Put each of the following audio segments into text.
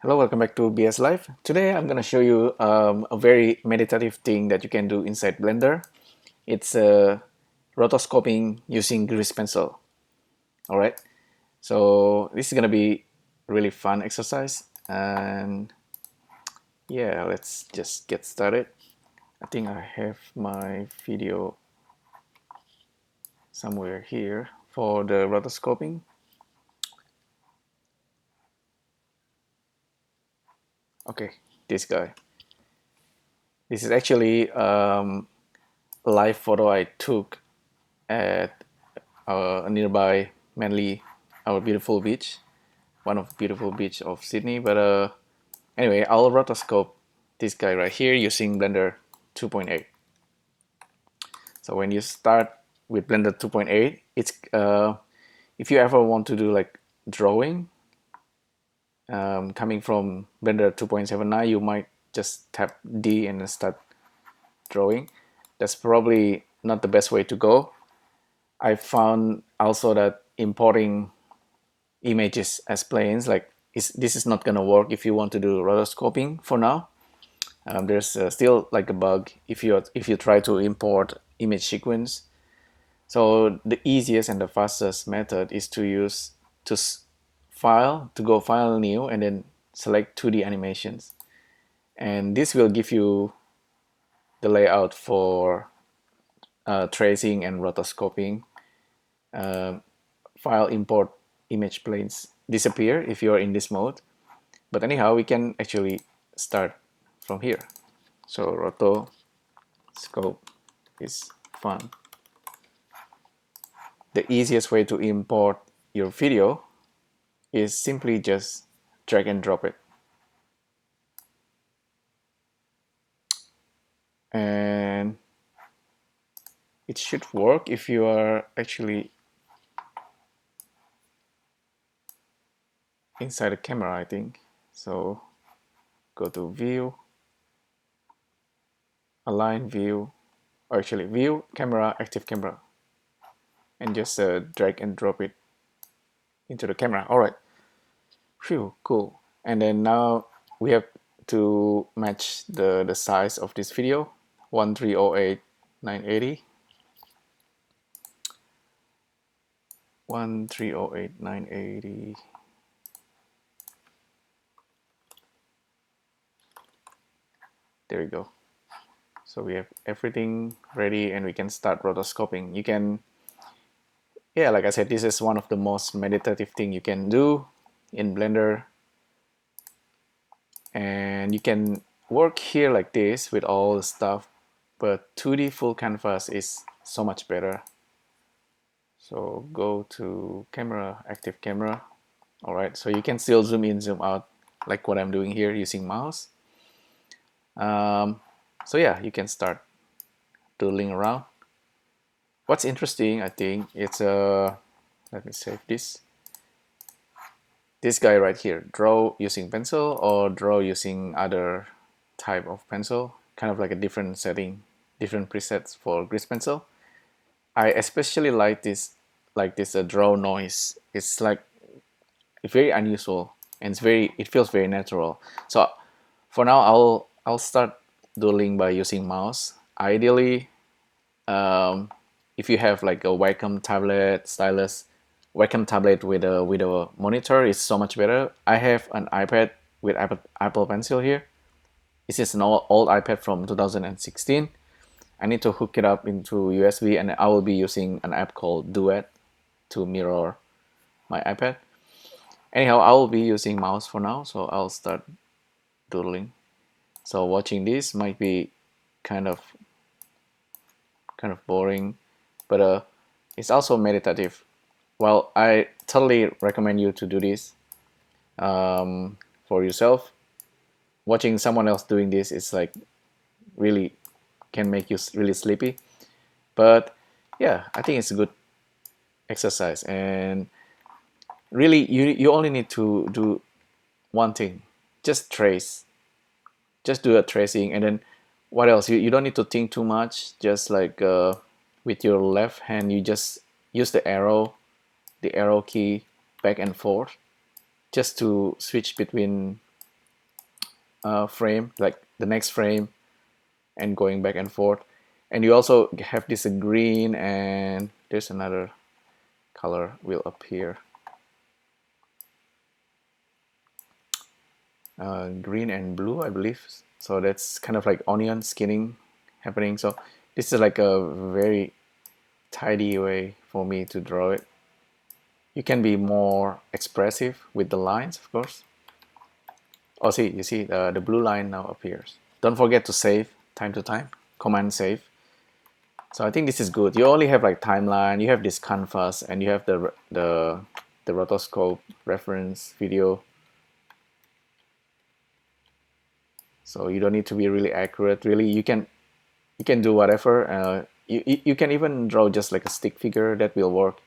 Hello, welcome back to BSLIVE. Today I'm going to show you a very meditative thing that you can do inside Blender. It's rotoscoping using grease pencil. Alright, so this is going to be a really fun exercise, and yeah, let's just get started. I think I have my video somewhere here for the rotoscoping. Okay, this guy. This is actually a live photo I took at a nearby Manly, our beautiful beach, one of the beautiful beach of Sydney. But anyway, I'll rotoscope this guy right here using Blender 2.8. So when you start with Blender 2.8, it's if you ever want to do like drawing, coming from Blender 2.79, you might just tap D and then start drawing. That's probably not the best way to go. I found also that importing images as planes, like this is not gonna work if you want to do rotoscoping for now. There's still like a bug if you try to import image sequence. So the easiest and the fastest method is to use go file new and then select 2D animations, and this will give you the layout for tracing and rotoscoping. File import image planes disappear if you're in this mode. But anyhow, we can actually start from here. So rotoscope is fun. The easiest way to import your video is simply just drag and drop it. And it should work if you are actually inside the camera, I think. So go to view, align view, or actually view, camera, active camera, and just drag and drop it into the camera. All right. Phew, cool. And then now we have to match the size of this video, 1308 980. 1308 980. There we go. So we have everything ready and we can start rotoscoping. You can, yeah, like I said, this is one of the most meditative thing you can do in Blender. And you can work here like this with all the stuff, but 2D full canvas is so much better. So go to camera, active camera. All right, so you can still zoom in, zoom out like what I'm doing here using mouse. So yeah, you can start doodling around. What's interesting, I think, it's let me save this. This guy right here, draw using pencil or draw using other type of pencil, kind of like a different setting, different presets for grease pencil. I especially like this draw noise. It's like very unusual and it feels very natural. So for now, I'll start doodling by using mouse. Ideally, if you have like a Wacom tablet stylus, Wacom tablet with a monitor is so much better. I have an iPad with Apple Pencil here. This is an old iPad from 2016. I need to hook it up into USB, and I will be using an app called Duet to mirror my iPad. Anyhow, I will be using mouse for now, so I'll start doodling. So watching this might be kind of boring, but it's also meditative. Well, I totally recommend you to do this for yourself. Watching someone else doing this is like really can make you really sleepy. But yeah, I think it's a good exercise, and really you only need to do one thing. Just trace. Just do a tracing, and then what else? You don't need to think too much. Just like with your left hand, you just use the arrow key back and forth just to switch between frame, like the next frame, and going back and forth. And you also have this green, and there's another color will appear. Green and blue, I believe. So that's kind of like onion skinning happening. So this is like a very tidy way for me to draw it. You can be more expressive with the lines, of course. Oh, see, you see the blue line now appears. Don't forget to save time to time, command save. So I think this is good. You only have like timeline, you have this canvas, and you have the rotoscope reference video. So you don't need to be really accurate. Really, you can do whatever. You can even draw just like a stick figure, that will work.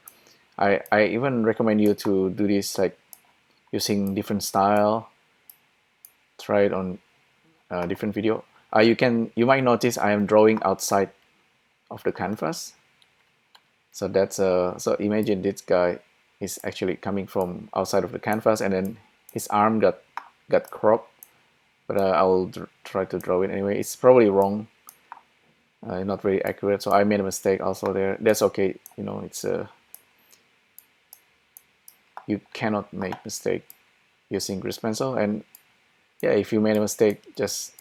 I even recommend you to do this like using different style. Try it on different video. You might notice I am drawing outside of the canvas. So that's so imagine this guy is actually coming from outside of the canvas, and then his arm got cropped. But I'll try to draw it anyway. It's probably wrong, not very accurate. So I made a mistake also there. That's okay. You know, it's you cannot make mistake using grease pencil. And yeah, if you made a mistake, just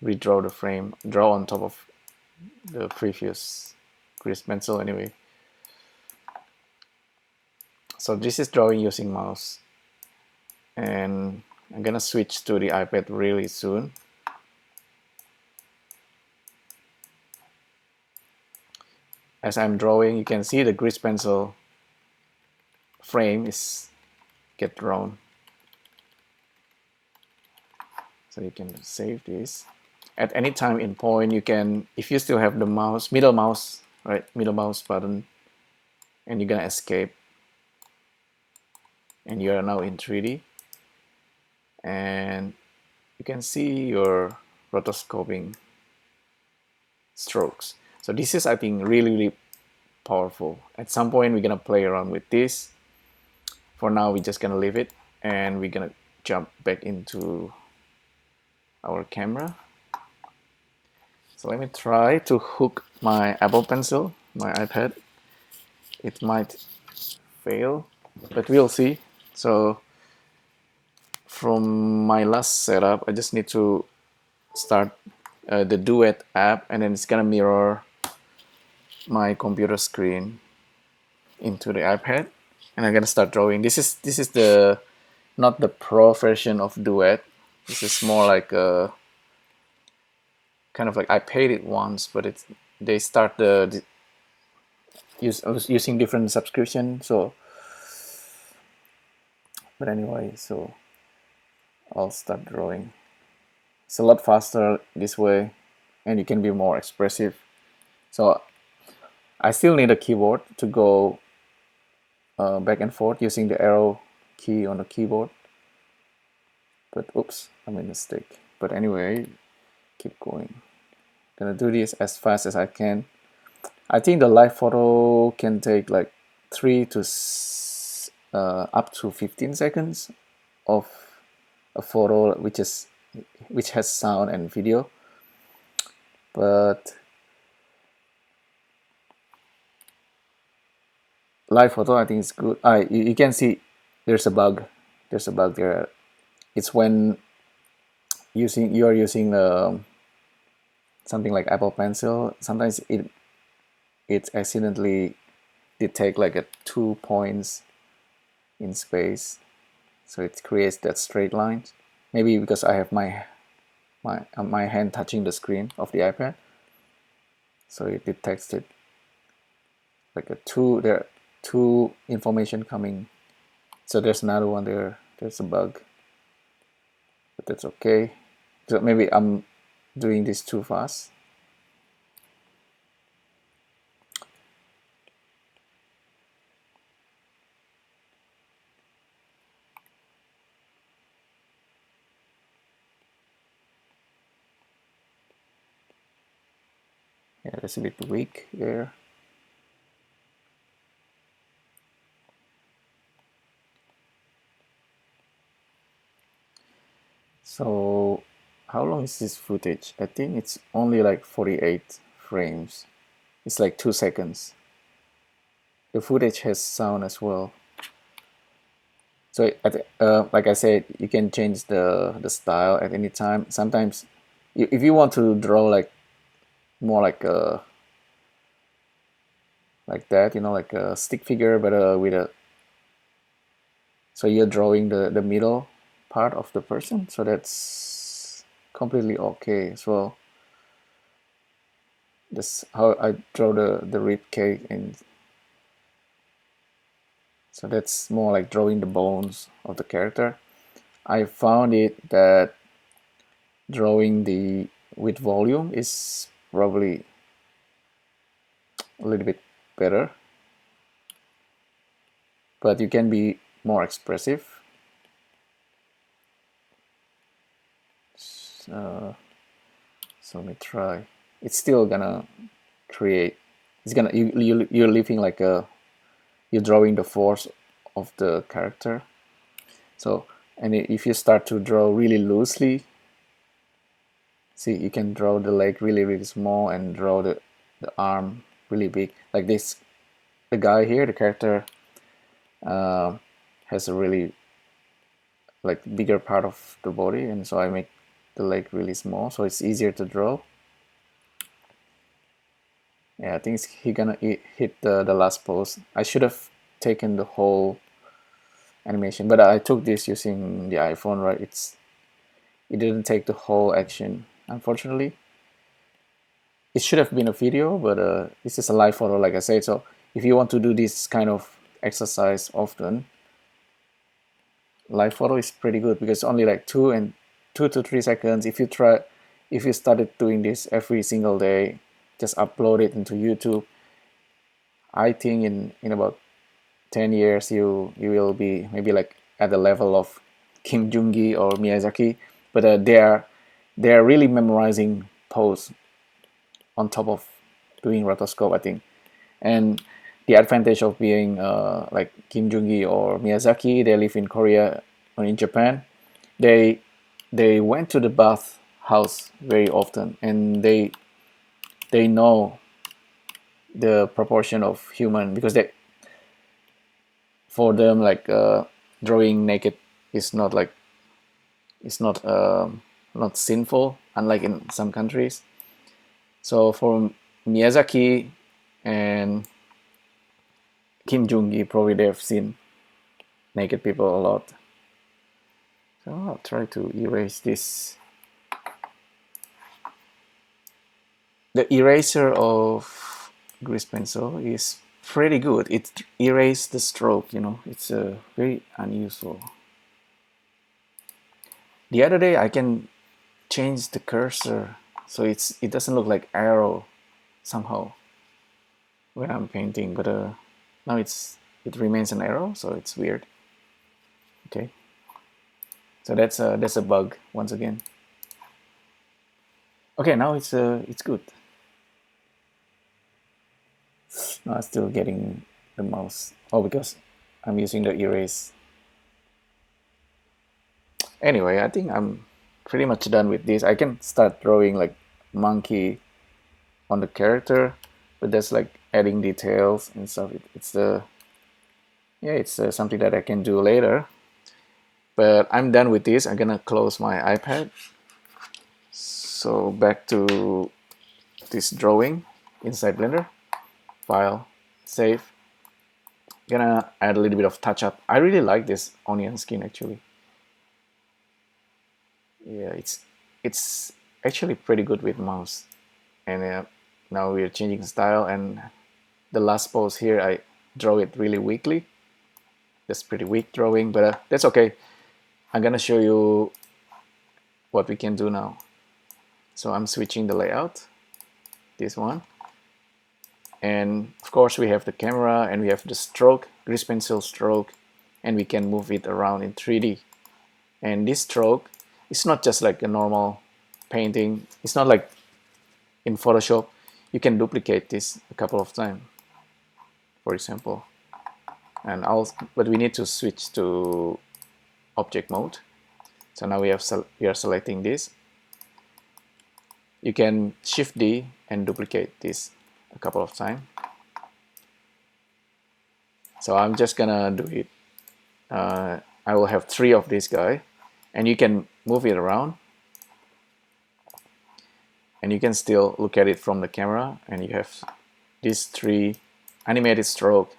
redraw the frame, draw on top of the previous grease pencil anyway. So this is drawing using mouse, and I'm gonna switch to the iPad really soon. As I'm drawing, you can see the grease pencil frame is get drawn. So you can save this. At any time in point, you can, if you still have the mouse, middle mouse, right, middle mouse button, and you're gonna escape, and you are now in 3D, and you can see your rotoscoping strokes. So this is, I think, really powerful. At some point, we're gonna play around with this. For now, we're just gonna leave it, and we're gonna jump back into our camera. So let me try to hook my Apple Pencil, my iPad. It might fail, but we'll see. So from my last setup, I just need to start the Duet app, and then it's gonna mirror my computer screen into the iPad, and I'm gonna start drawing. This is the not the pro version of Duet. This is more like a kind of like I paid it once, but it's they start using different subscription. So, but anyway, so I'll start drawing. It's a lot faster this way, and you can be more expressive. So I still need a keyboard to go back and forth using the arrow key on the keyboard. But oops, I made a mistake. But anyway, keep going. Gonna do this as fast as I can. I think the live photo can take like 3 to up to 15 seconds of a photo which has sound and video. But live photo, I think it's good. You can see there's a bug. There's a bug there. It's when you are using something like Apple Pencil. Sometimes it accidentally detect like a 2 points in space, so it creates that straight line. Maybe because I have my hand touching the screen of the iPad, so it detects it like a two. There are two information coming. So there's another one there. There's a bug, but that's okay. So maybe I'm doing this too fast. Yeah, that's a bit weak there. So how long is this footage? I think it's only like 48 frames. It's like 2 seconds. The footage has sound as well. So like I said, you can change the style at any time. Sometimes if you want to draw like more like that, you know, like a stick figure, but with a, so you're drawing the middle part of the person, so that's completely okay as well. This how I draw the rib cage, and so that's more like drawing the bones of the character. I found it that drawing the with volume is probably a little bit better, but you can be more expressive. So let me try. It's still gonna create. It's gonna you're leaving like a, you're drawing the force of the character. So, and if you start to draw really loosely, see, you can draw the leg really small and draw the arm really big, like this. The guy here, the character, has a really like bigger part of the body, and so I make the leg really small so it's easier to draw. Yeah, I think he gonna hit the last pose. I should have taken the whole animation, but I took this using the iPhone, right? It didn't take the whole action, unfortunately. It should have been a video, but this is a live photo, like I said. So if you want to do this kind of exercise often, live photo is pretty good because only like 2 to 3 seconds. If you started doing this every single day, just upload it into YouTube, I think in about 10 years you will be maybe like at the level of Kim Jung Gi or Miyazaki, but they are really memorizing pose on top of doing rotoscope, I think. And the advantage of being like Kim Jung Gi or Miyazaki, they live in Korea or in Japan. They went to the bath house very often, and they know the proportion of human, because they, for them, like drawing naked is not like, it's not sinful, unlike in some countries. So for Miyazaki and Kim Jung Gi, probably they've seen naked people a lot. So I'll try to erase this. The eraser of grease pencil is pretty good. It erases the stroke, you know. It's very unusual. The other day I can change the cursor so it doesn't look like arrow somehow when I'm painting, but now it remains an arrow, so it's weird. Okay, so that's a bug once again. Okay, now it's good. No, I'm still getting the mouse. Oh, because I'm using the erase. Anyway, I think I'm pretty much done with this. I can start drawing like monkey on the character, but that's like adding details and stuff. It's yeah, it's something that I can do later. But I'm done with this. I'm gonna close my iPad. So back to this drawing inside Blender. File, save. Gonna add a little bit of touch up. I really like this onion skin actually. Yeah, it's actually pretty good with mouse. And now we're changing style, and the last pose here I draw it really weakly. That's pretty weak drawing, but that's okay. I'm gonna show you what we can do now. So I'm switching the layout, this one. And of course we have the camera and we have the stroke, grease pencil stroke, and we can move it around in 3D. And this stroke is not just like a normal painting. It's not like in Photoshop. You can duplicate this a couple of times, for example. And but we need to switch to object mode. So now we are selecting this. you can Shift D and duplicate this a couple of times. So I'm just gonna do it. I will have 3 of this guy, and you can move it around, and you can still look at it from the camera, and you have these 3 animated stroke.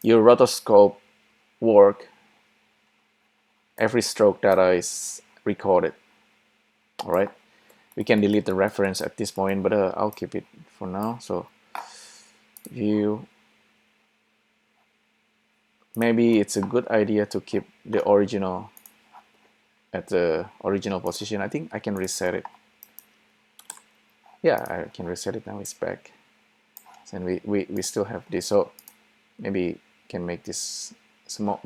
Your rotoscope work, every stroke data is recorded. All right, we can delete the reference at this point, but I'll keep it for now. So view, maybe it's a good idea to keep the original at the original position. I think I can reset it. Yeah, I can reset it now. It's back, and we still have this. So maybe can make this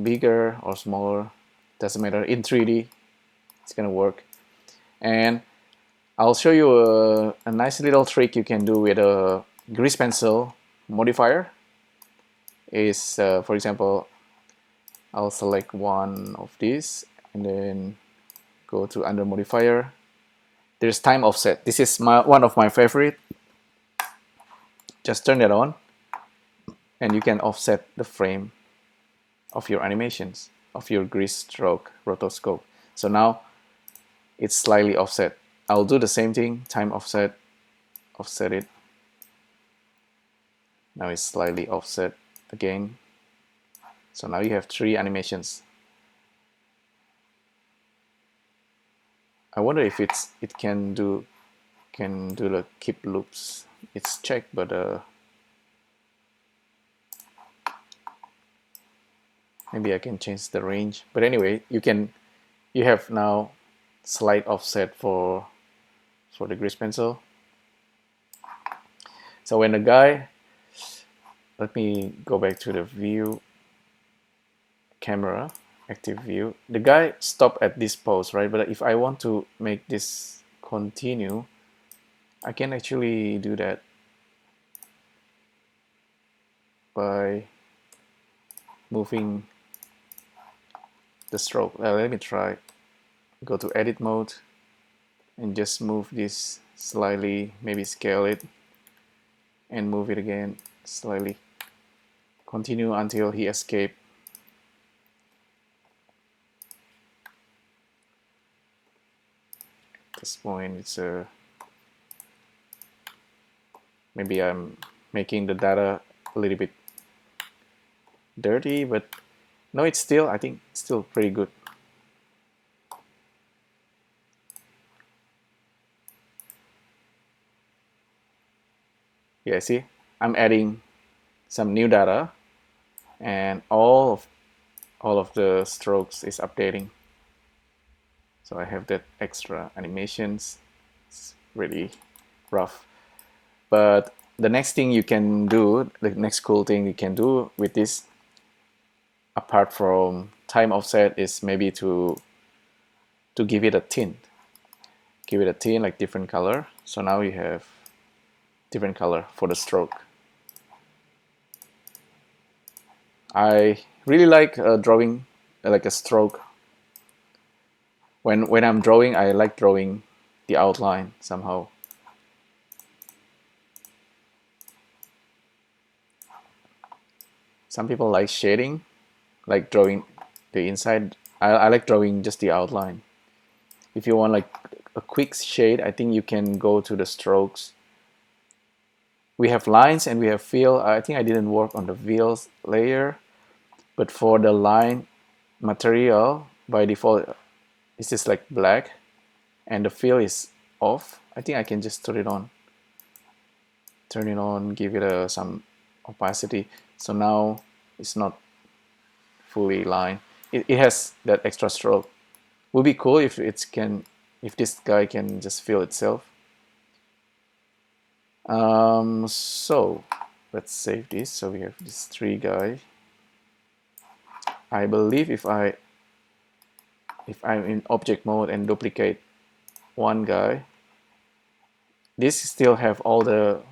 bigger or smaller, doesn't matter. In 3D it's gonna work. And I'll show you a nice little trick you can do with a grease pencil modifier. Is for example, I'll select one of these and then go to under modifier. There's time offset. This is one of my favorite. Just turn it on and you can offset the frame of your animations, of your grease stroke rotoscope. So now it's slightly offset. I'll do the same thing, time offset, offset it. Now it's slightly offset again. So now you have 3 animations. I wonder if it can do the keep loops. It's checked, but maybe I can change the range. But anyway, you have now slight offset for the grease pencil. So when the guy, let me go back to the view camera, active view. The guy stopped at this pose, right? But if I want to make this continue, I can actually do that by moving the stroke. Let me try. Go to edit mode and just move this slightly, maybe scale it and move it again slightly. Continue until he escapes. At this point, it's maybe I'm making the data a little bit dirty, but no, it's still, I think, still pretty good. Yeah, see, I'm adding some new data, and all of the strokes is updating. So I have that extra animations. It's really rough. But the next thing you can do, the next cool thing you can do with this, apart from time offset, is maybe to give it a tint. Give it a tint, like different color. So now you have different color for the stroke. I really like drawing like a stroke. When I'm drawing, I like drawing the outline somehow. Some people like shading, like drawing the inside. I like drawing just the outline. If you want like a quick shade, I think you can go to the strokes. We have lines and we have fill. I think I didn't work on the fills layer, but for the line material, by default, it's just like black, and the fill is off. I think I can just turn it on. Turn it on, give it some opacity. So now it's not fully line. It has that extra stroke. Would be cool if if this guy can just fill itself. So let's save this. So we have these 3 guys. I believe if I'm in object mode and duplicate one guy, this still have all the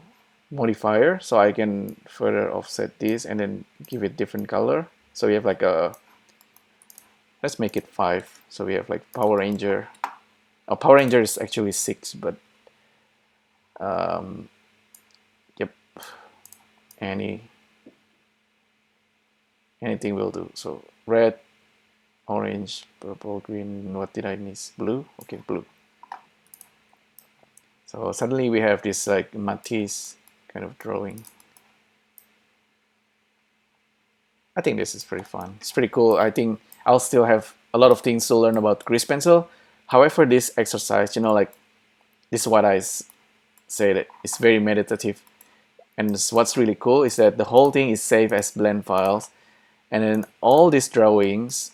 modifier, so I can further offset this and then give it different color. So we have like let's make it 5. So we have like Power Ranger. Power Ranger is actually 6, but Yep, anything will do. So red, orange, purple, green. What did I miss? Blue. Okay, blue. So suddenly we have this like Matisse kind of drawing. I think this is pretty fun. It's pretty cool. I think I'll still have a lot of things to learn about grease pencil. However, this exercise, like this is what I say that it's very meditative. And what's really cool is that the whole thing is saved as blend files. And then all these drawings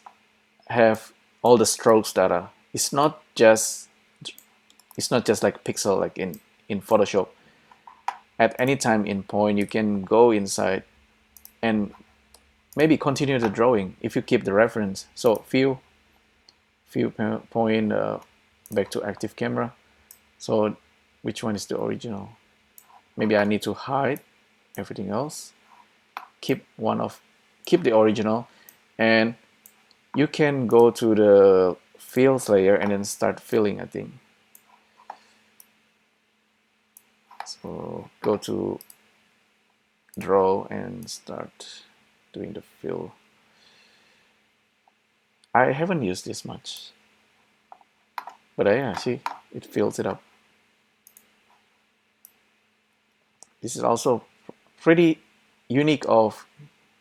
have all the strokes data. It's not just like pixel like in Photoshop. At any time in point, you can go inside and maybe continue the drawing if you keep the reference. So view point, back to active camera. So which one is the original? Maybe I need to hide everything else. Keep the original, and you can go to the fields layer and then start filling, I think. So go to draw and start doing the fill. I haven't used this much, but yeah, see, it fills it up. This is also pretty unique of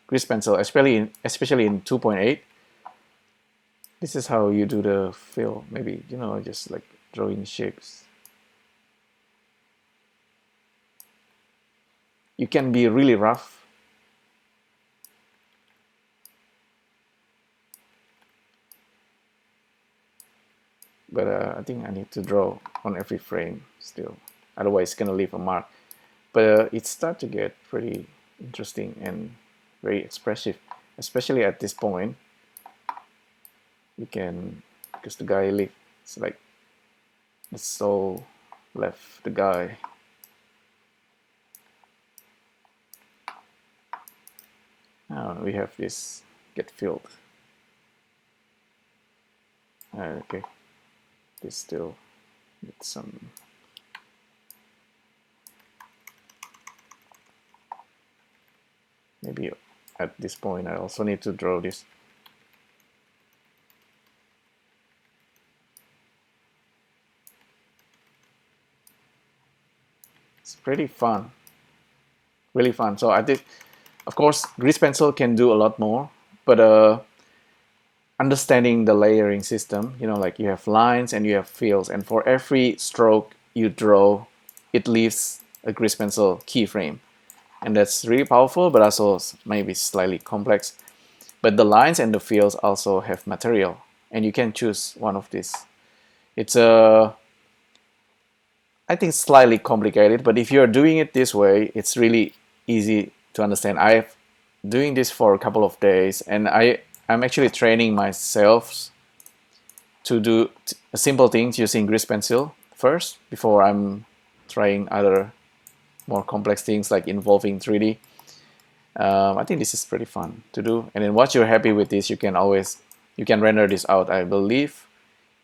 grease pencil, especially in 2.8. This is how you do the fill. Maybe just like drawing shapes. You can be really rough. But I think I need to draw on every frame still. Otherwise, it's gonna leave a mark. But it starts to get pretty interesting and very expressive, especially at this point. You can, because the guy left, it's like the soul left the guy. Now we have this get filled. Okay, this still needs some. Maybe at this point I also need to draw this. It's pretty fun, really fun. So I did, of course, grease pencil can do a lot more, but understanding the layering system, like you have lines and you have fills, and for every stroke you draw, it leaves a grease pencil keyframe. And that's really powerful, but also maybe slightly complex. But the lines and the fills also have material, and you can choose one of these. It's I think slightly complicated, but if you're doing it this way, it's really easy to understand. I'm doing this for a couple of days, and I'm actually training myself to do simple things using grease pencil first before I'm trying other more complex things like involving 3D. I think this is pretty fun to do. And then once you're happy with this, you can render this out. I believe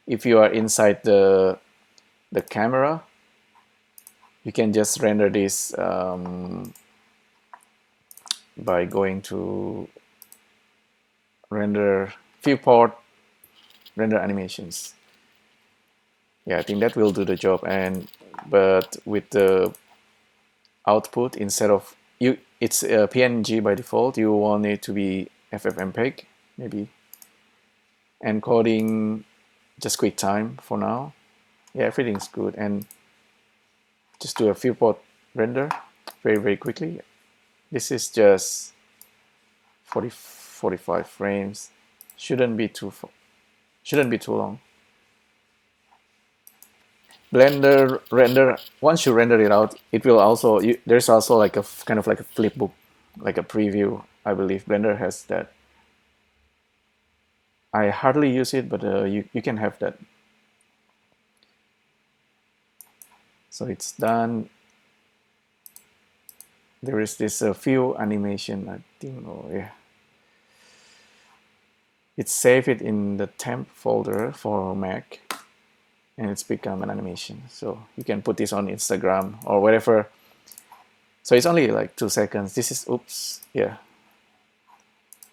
if you are inside the camera, you can just render this by going to render viewport, render animations. Yeah, I think that will do the job. But with the output, instead of it's a PNG by default, you want it to be FFmpeg, maybe. Encoding, just QuickTime for now. Yeah, everything's good. And just do a viewport render very, very quickly. This is just 45 frames. Shouldn't be too long. Blender render, once you render it out, it will also, there's also like a kind of like a flipbook, like a preview. I believe Blender has that. I hardly use it, but you can have that. So it's done. There is this view animation, I think. Oh yeah, it's saved it in the temp folder for Mac. and it's become an animation. So you can put this on Instagram or wherever. So it's only like 2 seconds. This is, oops, yeah.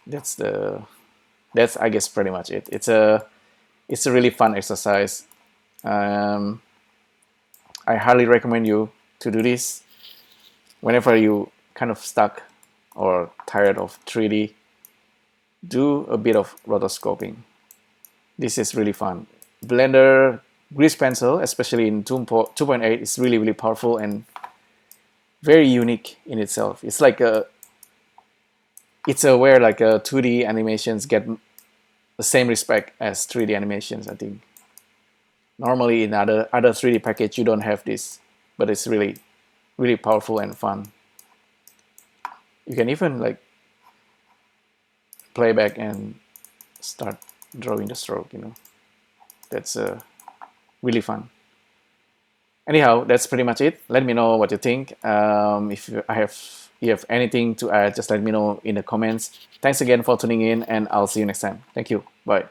That's I guess pretty much it. It's a really fun exercise. I highly recommend you to do this whenever you kind of stuck or tired of 3D. Do a bit of rotoscoping. This is really fun. Blender grease pencil, especially in 2.8, is really, really powerful and very unique in itself. It's like where like 2D animations get the same respect as 3D animations, I think. Normally in other 3D package you don't have this, but it's really, really powerful and fun. You can even like play back and start drawing the stroke, you know. That's really fun. Anyhow, that's pretty much it. Let me know what you think. If you have anything to add, just let me know in the comments. Thanks again for tuning in, and I'll see you next time. Thank you. Bye.